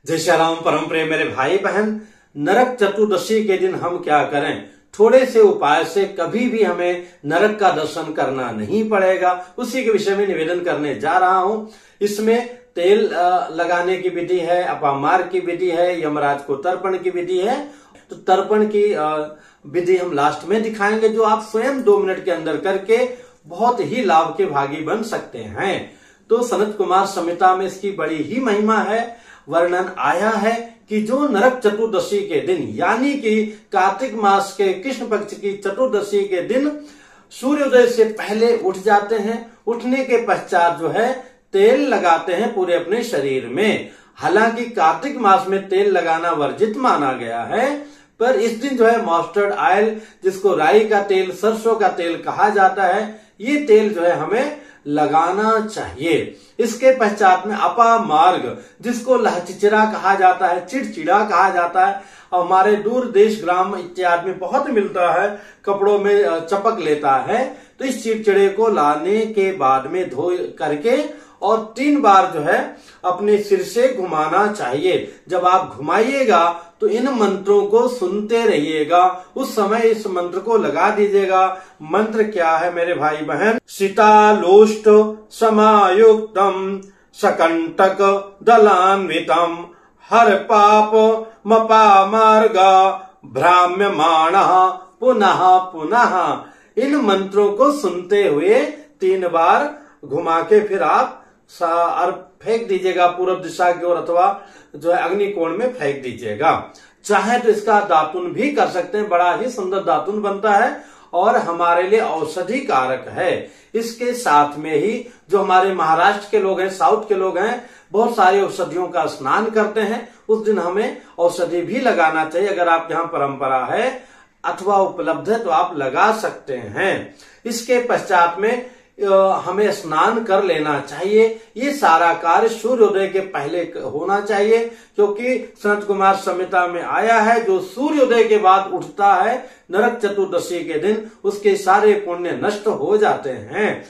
जय श्री राम। परम प्रिय मेरे भाई बहन, नरक चतुर्दशी के दिन हम क्या करें? थोड़े से उपाय से कभी भी हमें नरक का दर्शन करना नहीं पड़ेगा। उसी के विषय में निवेदन करने जा रहा हूं। इसमें तेल लगाने की विधि है, अपामार की विधि है, यमराज को तर्पण की विधि है। तो तर्पण की विधि हम लास्ट में दिखाएंगे, जो आप स्वयं 2 मिनट के अंदर करके बहुत ही लाभ के भागी बन सकते हैं। तो सनत कुमार संहिता में इसकी बड़ी ही महिमा है। वर्णन आया है कि जो नरक चतुर्दशी के दिन यानी कि कार्तिक मास के कृष्ण पक्ष की चतुर्दशी के दिन सूर्योदय से पहले उठ जाते हैं, उठने के पश्चात जो है तेल लगाते हैं पूरे अपने शरीर में। हालांकि कार्तिक मास में तेल लगाना वर्जित माना गया है, पर इस दिन जो है मस्टर्ड ऑयल, जिसको राई का तेल, सरसों का तेल कहा जाता है, ये तेल जो है हमें लगाना चाहिए। इसके पश्चात में अपामार्ग, जिसको लहचिचिरा कहा जाता है, चिड़चिड़ा कहा जाता है, हमारे दूर देश ग्राम इत्यादि में बहुत मिलता है, कपड़ों में चपक लेता है। तो इस चिड़चिड़े को लाने के बाद में धो करके और 3 बार जो है अपने सिर से घुमाना चाहिए। जब आप घुमाइएगा तो इन मंत्रों को सुनते रहिएगा। उस समय इस मंत्र को लगा दीजिएगा। मंत्र क्या है मेरे भाई बहन? शीतालोष्ट समायुक्तम सकंटक दलान्वितम हर पाप मपामार्ग भ्राम्यमाण पुनः पुनः। इन मंत्रों को सुनते हुए 3 बार घुमा के फिर आप फेंक दीजिएगा पूर्व दिशा की ओर, अथवा जो है अग्निकोण में फेंक दीजिएगा। चाहे तो इसका दातुन भी कर सकते हैं, बड़ा ही सुंदर दातुन बनता है और हमारे लिए औषधि कारक है। इसके साथ में ही जो हमारे महाराष्ट्र के लोग हैं, साउथ के लोग हैं, बहुत सारी औषधियों का स्नान करते हैं। उस दिन हमें औषधि भी लगाना चाहिए। अगर आपके यहाँ परंपरा है अथवा उपलब्ध है तो आप लगा सकते हैं। इसके पश्चात में हमें स्नान कर लेना चाहिए। ये सारा कार्य सूर्योदय के पहले होना चाहिए, क्योंकि सनत कुमार संहिता में आया है जो सूर्योदय के बाद उठता है नरक चतुर्दशी के दिन, उसके सारे पुण्य नष्ट हो जाते हैं।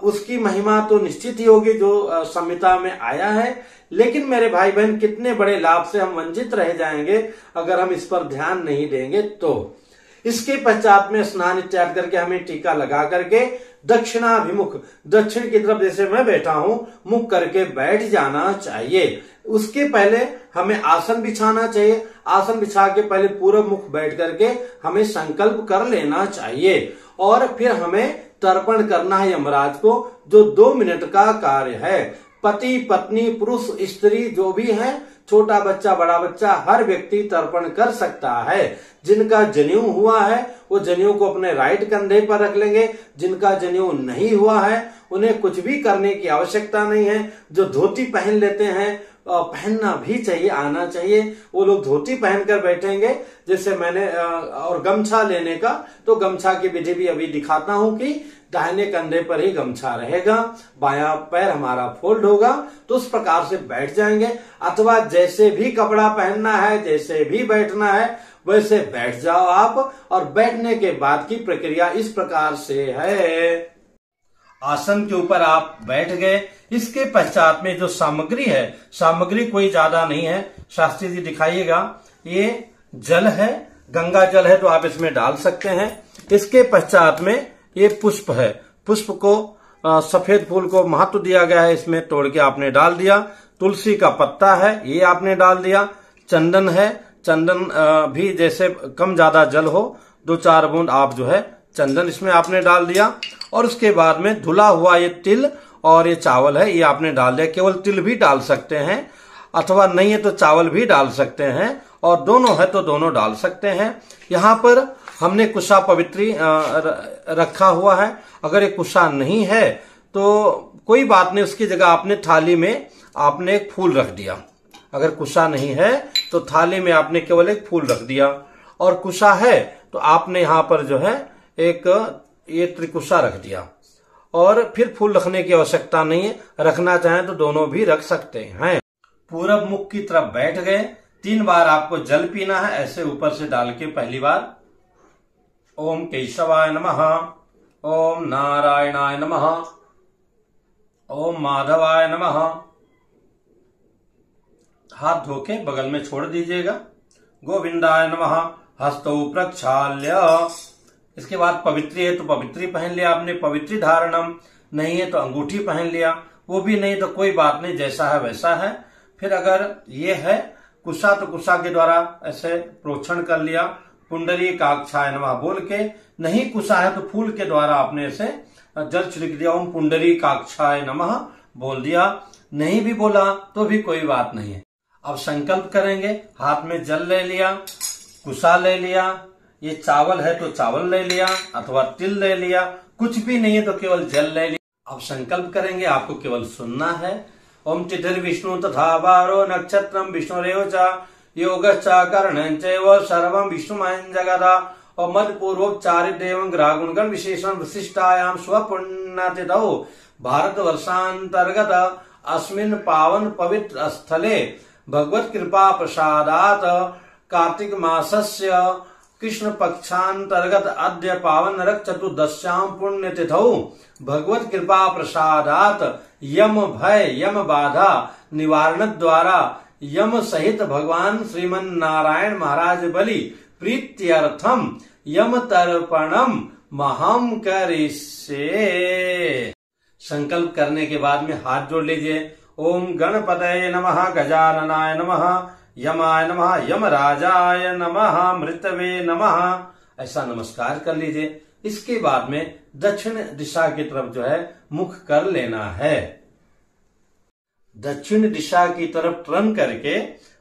उसकी महिमा तो निश्चित ही होगी जो संहिता में आया है, लेकिन मेरे भाई बहन कितने बड़े लाभ से हम वंचित रह जाएंगे अगर हम इस पर ध्यान नहीं देंगे। तो इसके पश्चात में स्नान इत्यादि करके हमें टीका लगा करके दक्षिणाभिमुख, दक्षिण की तरफ जैसे मैं बैठा हूं, मुख करके बैठ जाना चाहिए। उसके पहले हमें आसन बिछाना चाहिए। आसन बिछा के पहले पूर्व मुख बैठ करके हमें संकल्प कर लेना चाहिए और फिर हमें तर्पण करना है यमराज को, जो 2 मिनट का कार्य है। पति पत्नी पुरुष स्त्री जो भी है, छोटा बच्चा बड़ा बच्चा, हर व्यक्ति तर्पण कर सकता है। जिनका जनेऊ हुआ है वो जनेऊ को अपने राइट कंधे पर रख लेंगे। जिनका जनेऊ नहीं हुआ है उन्हें कुछ भी करने की आवश्यकता नहीं है। जो धोती पहन लेते हैं, पहनना भी चाहिए, आना चाहिए, वो लोग धोती पहनकर बैठेंगे। जैसे मैंने और गमछा लेने का, तो गमछा की विधि भी अभी दिखाता हूं कि दाहिने कंधे पर ही गमछा रहेगा, बायां पैर हमारा फोल्ड होगा, तो उस प्रकार से बैठ जाएंगे। अथवा जैसे भी कपड़ा पहनना है, जैसे भी बैठना है, वैसे बैठ जाओ आप। और बैठने के बाद की प्रक्रिया इस प्रकार से है। आसन के ऊपर आप बैठ गए। इसके पश्चात में जो सामग्री है, सामग्री कोई ज्यादा नहीं है, शास्त्री जी दिखाइएगा। ये जल है, गंगा जल है तो आप इसमें डाल सकते हैं। इसके पश्चात में ये पुष्प है, पुष्प को सफेद फूल को महत्व दिया गया है, इसमें तोड़ के आपने डाल दिया। तुलसी का पत्ता है, ये आपने डाल दिया। चंदन है, चंदन भी जैसे कम ज्यादा जल हो, 2-4 बूंद आप जो है चंदन इसमें आपने डाल दिया। और उसके बाद में धुला हुआ ये तिल और ये चावल है, ये आपने डाल दिया। केवल तिल भी डाल सकते हैं, अथवा नहीं है तो चावल भी डाल सकते हैं, और दोनों है तो दोनों डाल सकते हैं। यहाँ पर हमने कुशा पवित्री रखा हुआ है। अगर ये कुशा नहीं है तो कोई बात नहीं, उसकी जगह आपने थाली में आपने एक फूल रख दिया। अगर कुशा नहीं है तो थाली में आपने केवल एक फूल रख दिया, और कुशा है तो आपने यहाँ पर जो है एक ये त्रिकुशा रख दिया। और फिर फूल रखने की आवश्यकता नहीं है, रखना चाहें तो दोनों भी रख सकते हैं। पूरब मुख की तरफ बैठ गए। 3 बार आपको जल पीना है, ऐसे ऊपर से डाल के। पहली बार ओम केशवाय नमः, ओम नारायणाय नमः, ओम माधवाय नमः, हाथ धो के बगल में छोड़ दीजिएगा। गोविंदाय नमः। हस्तौ प्रक्षाल्य। इसके बाद पवित्री है तो पवित्री पहन लिया आपने, पवित्री धारणम नहीं है तो अंगूठी पहन लिया, वो भी नहीं तो कोई बात नहीं, जैसा है वैसा है। फिर अगर ये है कुशा तो कुशा के द्वारा ऐसे प्रोक्षण कर लिया, पुंडरीकाक्षाय नमः बोल के। नहीं कुशा है तो फूल के द्वारा आपने ऐसे जल छिड़क दिया, ओम पुंडरीकाक्षाय नमः बोल दिया। नहीं भी बोला तो भी कोई बात नहीं है। अब संकल्प करेंगे। हाथ में जल ले लिया, कुशा ले लिया, ये चावल है तो चावल ले लिया अथवा तिल ले लिया, कुछ भी नहीं है तो केवल जल ले लिया। अब संकल्प करेंगे, आपको केवल सुनना है। ओम तिथिर् विष्णु तथा वारो नक्षत्रम विष्णुरेव च योगश्च करणं चैव सर्वं विष्णुमयं जगदा। और मध्य पूर्वोपचारित एवं ग्रह गुणगण विशेषण विशिष्टायाम स्वपुण्यतिथौ भारत वर्षांतर्गत अस्मिन् पावन पवित्र स्थले भगवत कृपा प्रसादात कार्तिक मासस्य कृष्ण पक्षांतर्गत अद्य पावन नरक चतुर्दश्यां पुण्यतिथौ भगवत कृपा प्रसादात यम भय यम बाधा निवारण द्वारा यम सहित भगवान श्रीमन नारायण महाराज बलि प्रीत्यर्थम यम तर्पणम महम करिष्ये। संकल्प करने के बाद में हाथ जोड़ लीजिए। ओम गणपतये नमः, गजाननाय नमः, यमाय नमः, यमराजाय नमः, मृतवे नमः, ऐसा नमस्कार कर लीजिए। इसके बाद में दक्षिण दिशा की तरफ जो है मुख कर लेना है। दक्षिण दिशा की तरफ टर्न करके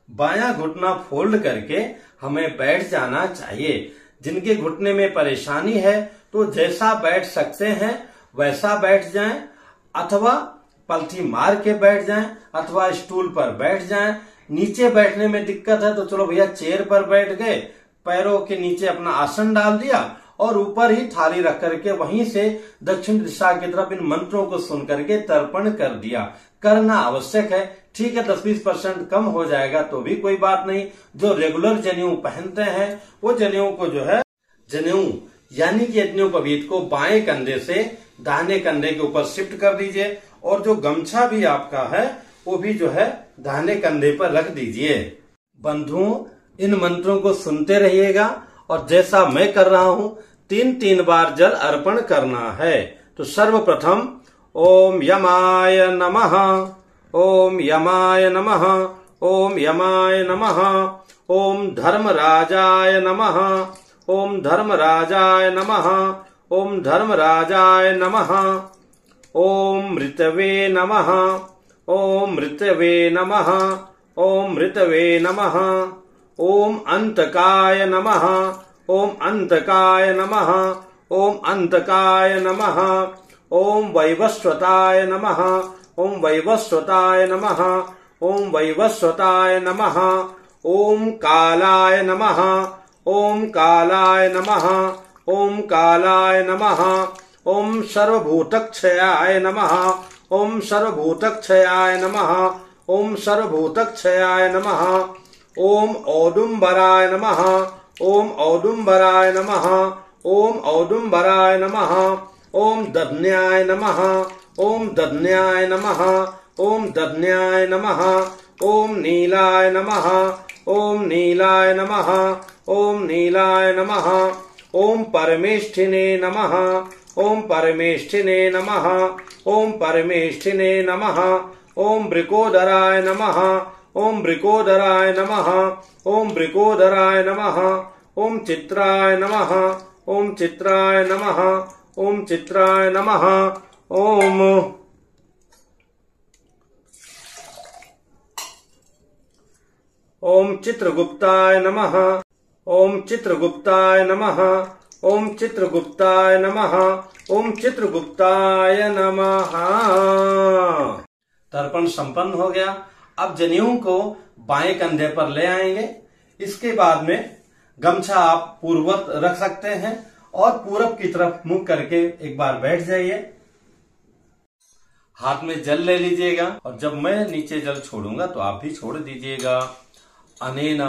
बायां घुटना फोल्ड करके हमें बैठ जाना चाहिए। जिनके घुटने में परेशानी है तो जैसा बैठ सकते हैं वैसा बैठ जाएं, अथवा पलथी मार के बैठ जाएं, अथवा स्टूल पर बैठ जाएं। नीचे बैठने में दिक्कत है तो चलो भैया चेयर पर बैठ गए, पैरों के नीचे अपना आसन डाल दिया और ऊपर ही थाली रख करके वहीं से दक्षिण दिशा की तरफ इन मंत्रों को सुन करके तर्पण कर दिया। करना आवश्यक है, ठीक है 10-20% कम हो जाएगा तो भी कोई बात नहीं। जो रेगुलर जनेऊ पहनते हैं वो जनेऊ को जो है जनेऊ यानी कि यज्ञोपवीत को बाएं कंधे से दाहिने कंधे के ऊपर शिफ्ट कर दीजिए और जो गमछा भी आपका है वो भी जो है दाहिने कंधे पर रख दीजिए। बंधुओं, इन मंत्रों को सुनते रहिएगा और जैसा मैं कर रहा हूं 3-3 बार जल अर्पण करना है। तो सर्वप्रथम ओम यमाय नमः, ओम यमाय नमः, ओम यमाय नमः, ओम धर्मराजाय नमः, ओम धर्मराजाय नमः, ओम धर्मराजाय नमः, ओम मृतवे नमः, ओम मृतवे नमः, ओम मृतवे नमः, ओम अंतकाय नमः, ओम अंतकाय नमः, ओम अंतकाय नमः, ओम वैवस्वताय नमः, ओम वैवस्वताय नमः, ओम वैवस्वताय नमः, ओम कालाय नमः, ओम कालाय नमः, ओम कालाय नमः, ओम सर्वभूतक्षयाय नमः, ओम सर्वभूतक्षयाय नमः, ओम सर्वभूतक्षयाय नमः, ओम औदुम्बराय नमः, ओम औदुम्बराय नमः, ओम औदुम्बराय नमः, ओम दध्न्याय नमः, ओम दध्न्याय नमः, ओम दध्न्याय नमः, ओम नीलाय नमः, ओम नीलाय नमः, ओम नीलाय नमः, ओम परमेष्ठिने नमः, ओम परमेष्ठिने नमः, ओम परमेष्ठिने नमः, ओम वृकोदराय नमः, ओम वृकोदराय नमः, ओम वृकोदराय नमः, ओम चित्राय नमः, ओम चित्राय नमः, ओम चित्राय नमः, ओम चित्रगुप्ताय नमः, ओम चित्रगुप्ताय नमः, ओम चित्रगुप्ताय नमः, ओम चित्रगुप्ताय नमः। तर्पण संपन्न हो गया। अब जनेऊ को बाएं कंधे पर ले आएंगे। इसके बाद में गमछा आप पूर्ववत रख सकते हैं और पूरब की तरफ मुंह करके एक बार बैठ जाइए। हाथ में जल ले लीजिएगा और जब मैं नीचे जल छोड़ूंगा तो आप भी छोड़ दीजिएगा। अनेन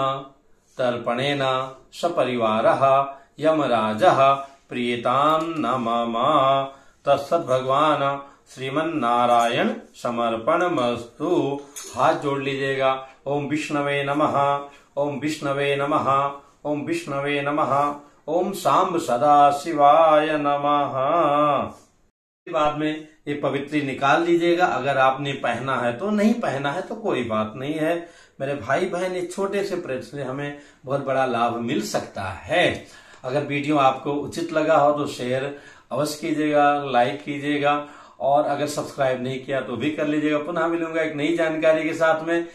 तर्पणेन सपरिवारः यमराजः प्रीयतां न मम तत्सत् भगवान श्रीमन नारायण समर्पणमस्तु। हाथ जोड़ लीजिएगा। ओम विष्णवे नमः, ओम विष्णवे नमः, ओम विष्णवे नमः, ओम सांब सदा शिवाय नमः। बाद में ये पवित्री निकाल लीजिएगा। अगर आपने पहना है तो, नहीं पहना है तो कोई बात नहीं है। मेरे भाई बहन, इस छोटे से प्रयत्न से हमें बहुत बड़ा लाभ मिल सकता है। अगर वीडियो आपको उचित लगा हो तो शेयर अवश्य कीजिएगा, लाइक कीजिएगा, और अगर सब्सक्राइब नहीं किया तो भी कर लीजिएगा। पुनः मिलूंगा एक नई जानकारी के साथ में।